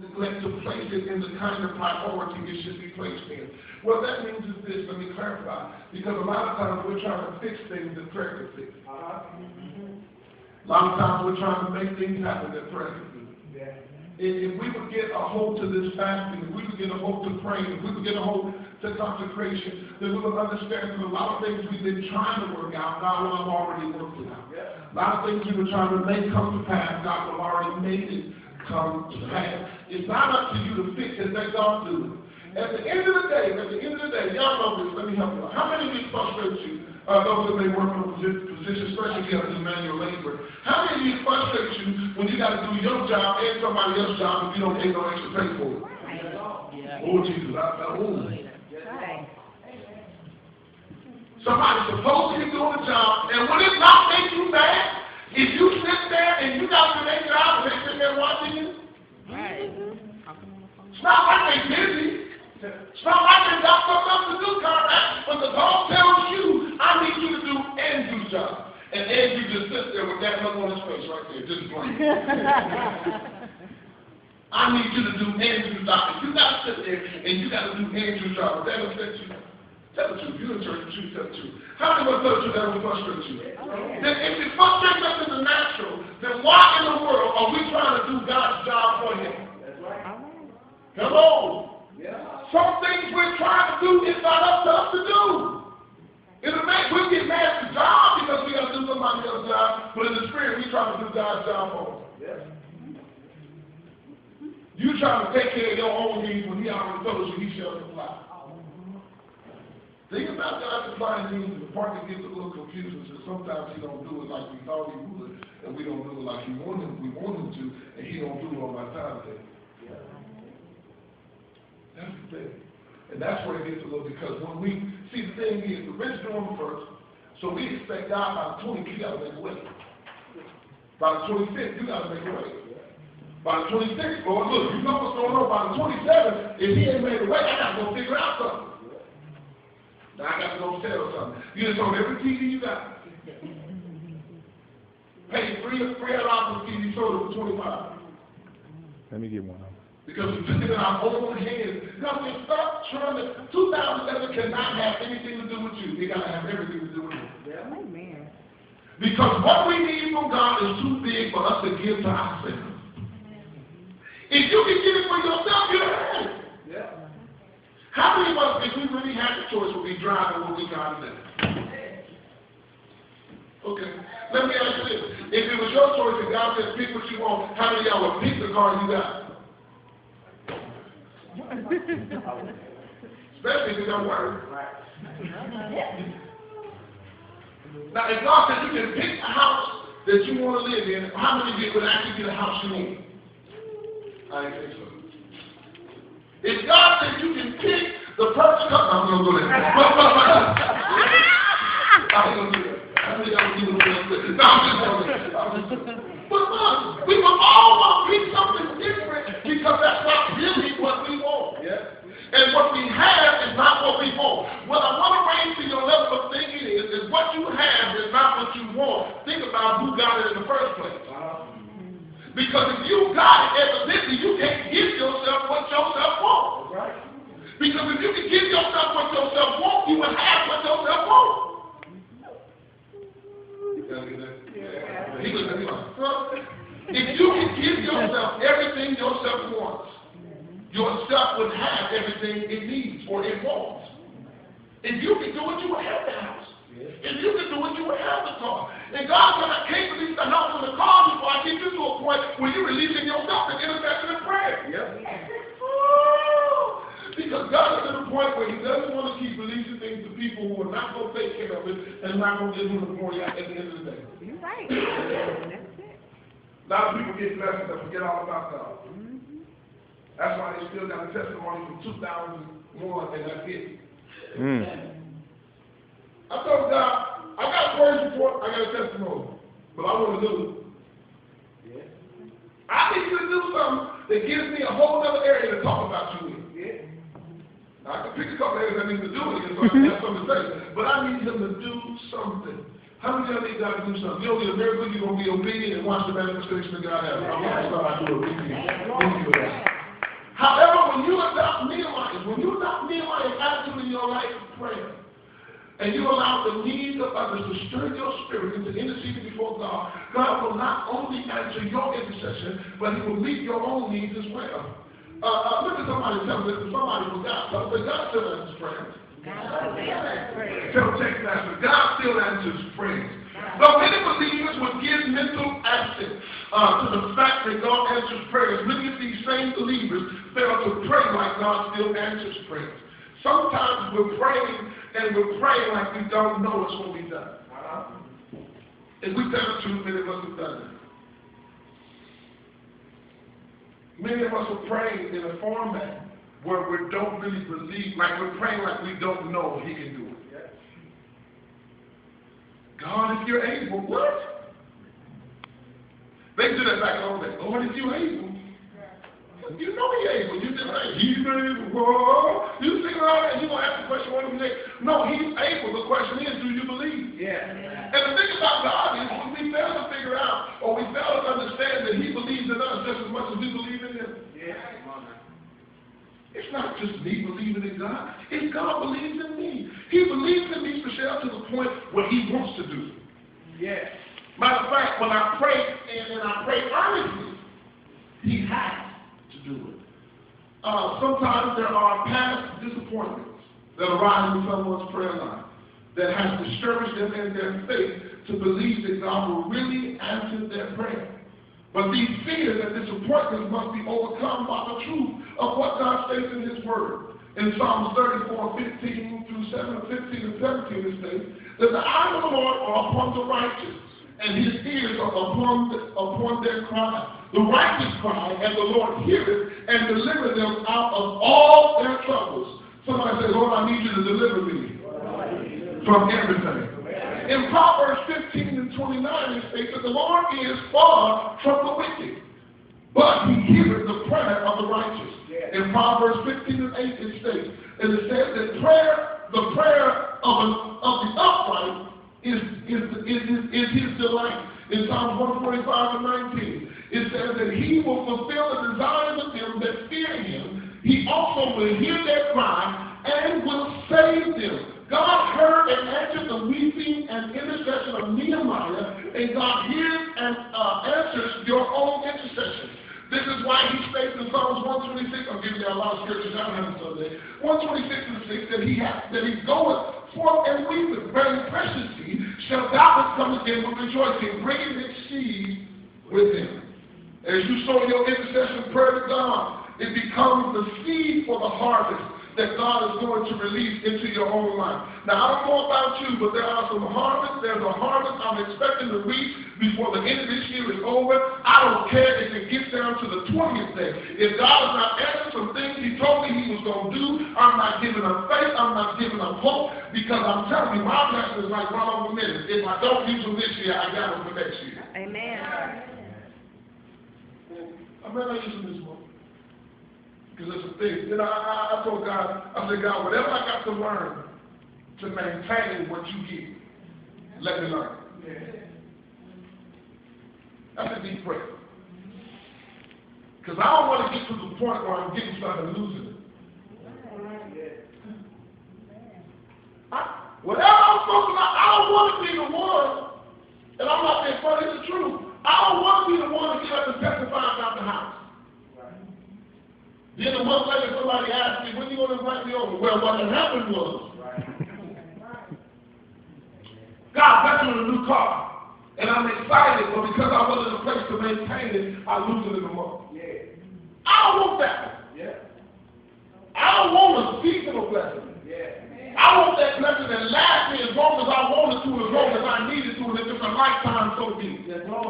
neglect to place it in the kind of priority it should be placed in. What that means is this, let me clarify, because a lot of times we're trying to fix things that prayer can fix. A lot of times we're trying to make things happen that prayer can do. If we would get a hold to this fasting, if we would get a hold to praying, if we would get a hold to consecration, then we would understand that a lot of things we've been trying to work out, God will have already worked it out. A lot of things we were trying to make come to pass, God will have already made it come to pass. It's not up to you to fix it, let God do it. At the end of the day, y'all know this, let me help you out. How many of you frustrate you, those that may work in a position, especially if you have to do manual labor, how many of you frustrate you when you got to do your job and somebody else's job if you don't get no extra pay for it? Oh, Jesus, Somebody's supposed to be doing the job, and would it not make you mad if you sit there and you got to do their job and they sit there watching you? It's not like they're busy. It's not like they got something else to do, Conrad, but the God tells you, I need you to do Andrew's job. And Andrew just sits there with that look on his face right there, just blank. I need you to do Andrew's job. If you got to sit there and you got to do Andrew's job, that will affect you. Tell the truth. You're in church, you tell the truth. How many of us tell the truth that will frustrate you? Then if it frustrates us in the natural, then why in the world are we trying to do God's job for him? That's right. Come on. Some things we're trying to do is not up to us to do. We get mad at the job because we got to do somebody else's job, but in the spirit we try to do God's job for him. You trying to take care of your own needs when he already told you he shall supply. Think about God supplying needs. The part that gets a little confusing is that sometimes he don't do it like we thought he would, and we don't do it like we want him to, and he don't do it on our timetable. That's the thing. And that's where it gets a little, because when we see the thing is, the rich doing the first, so we expect God by the 20th, you got to make a way. By the 25th, you got to make a way. By the 26th, Lord, look, you know what's going on. By the 27th, if he ain't made a way, I got to go figure out something. Now I got to go sell something. You just on every TV you got. Pay $300 for TV sold for $25. Let me get one. Because we took it in our own hands. Now we stop trying to. 2011 cannot have anything to do with you. It got to have everything to do with you. Amen. Because what we need from God is too big for us to give to ourselves. If you can give it for yourself, you have it. Yeah. How many of us, if we really had the choice, would be driving what we got today? Okay. Let me ask you this. If it was your choice and God said pick what you want, how many of y'all would pick the car you got? Especially if it don't work. Now, if God said you can pick a house that you want to live in, how many of you would actually get a house you need? I didn't think so. If God said you can pick the person, I'm going to go there. I ain't going to do that. I think I'm going to do it. No, I'm just going to. But look, we will all want to pick something different because that's not really what we want. Yeah. And what we have is not what we want. What I want to raise to your level of thinking is what you have is not what you want. Think about who got it in the first place. Because if you got it, evidently you can't give yourself what yourself wants. Right. Because if you can give yourself what yourself wants, you will have what yourself wants. You gotta get that? Yeah. He was like, if you can give yourself everything yourself wants, yourself would have everything it needs or it wants. If you can do it, you will have the house. If you can do it, you will have the car. And God said, I can't release the house and the car before I get you to a point where you're releasing yourself in intercession and prayer. Yep. Because God is at a point where he doesn't want to keep releasing things to people who are not going to take care of it and not going to give him the glory at the end of the day. You're right. That's it. A lot of people get blessed and forget all about God. Mm-hmm. That's why they still got a testimony from 2001 and that's it. I told God, I got a praise report, I got a testimony, but I want to do it. Yeah. I need you to do something that gives me a whole other area to talk about you in. Yeah. Now, I can pick a couple areas I need to do it in so I can have something to say, but I need him to do something. How many of y'all need God to do something? You don't need a miracle, you're going to be obedient and watch the manifestation of God happen. I'm going to start to do obedience. Thank you for that. your life of prayer, and you allow the needs of others to stir your spirit into interceding before God, God will not only answer your intercession, but He will meet your own needs as well. Look at somebody tell them that somebody forgot something. God still answers prayers. Tell text master, God still answers prayers. So many believers would give mental assent to the fact that God answers prayers. Many of these same believers fail to pray like God still answers prayers. Sometimes we're praying and we're praying like we don't know it's going to be done. If we tell the truth, many of us have done it. Many of us are praying in a format where we don't really believe, like we're praying like we don't know He can do it. God, if you're able, what? They do that back on that. Lord, if you're able. You know He's able. You just like, He's able. Whoa. You sing all that, you're going to ask the question, what do you say? No, He's able. The question is, do you believe? Yeah. And the thing about God is, when we fail to figure out, or we fail to understand that He believes in us just as much as we believe in Him. Yeah. It's not just me believing in God. It's God believes in me. He believes in me, Michelle, to the point where He wants to do it. Yes. Matter of fact, when I pray, and I pray earnestly, He has to do it. Sometimes there are past disappointments that arise in someone's prayer life that has discouraged them in their faith to believe that God will really answer their prayer. But these fears and disappointments must be overcome by the truth of what God states in His Word. In Psalms 34:15 through 15 and 17, it states that the eyes of the Lord are upon the righteous, and His ears are upon their cry. The righteous cry, and the Lord heareth and delivers them out of all their troubles. Somebody say, Lord, I need you to deliver me from everything. In Proverbs 15 and 29, it states that the Lord is far from the wicked, but He heareth the prayer of the righteous. In Proverbs 15 and 8, it states, and it says that the prayer of the upright is His delight. In Psalms 145 and 19, it says that He will fulfill the desires of them that fear Him. He also will hear their cry and will save them. God heard and answered the weeping and intercession of Nehemiah, and God hears and answers your own intercession. This is why He states in Psalms 126, I'm giving you a lot of scriptures, I don't have it Sunday, 126 and 6, that He goeth forth and weepeth, bearing precious seed, shall doubtless come again with rejoicing, bringing His seed with Him. As you sow your intercession prayer to God, it becomes the seed for the harvest that God is going to release into your own life. Now, I don't know about you, but there are some harvests. There's a harvest I'm expecting to reach before the end of this year is over. I don't care if it gets down to the 20th day. If God has not answered some things He told me He was going to do, I'm not giving up faith. I'm not giving up hope, because I'm telling you, my blessing is like run over minutes. If I don't use them this year, I got them for next year. Amen. I'm not using this one. Because it's a thing. Then I told God, I said, God, whatever I got to learn to maintain what you give, let me learn. Yeah. That's a deep prayer. Because I don't want to get to the point where I'm getting something and losing it. Whatever I'm supposed to learn, I don't want to be the one, and I'm not being funny, it's the truth. I don't want to be the one to get up and testify about the house. Then a month later, somebody asked me, when are you going to invite me over? Well, what had happened was, God blessed me with a new car. And I'm excited, but because I wasn't in a place to maintain it, I lose it in a month. Yeah. I don't want that. Yeah. I don't want a seasonal blessing. Yeah. I want that blessing that lasts me as long as I want it to, as long as I need it to, and if it's a lifetime, so be it.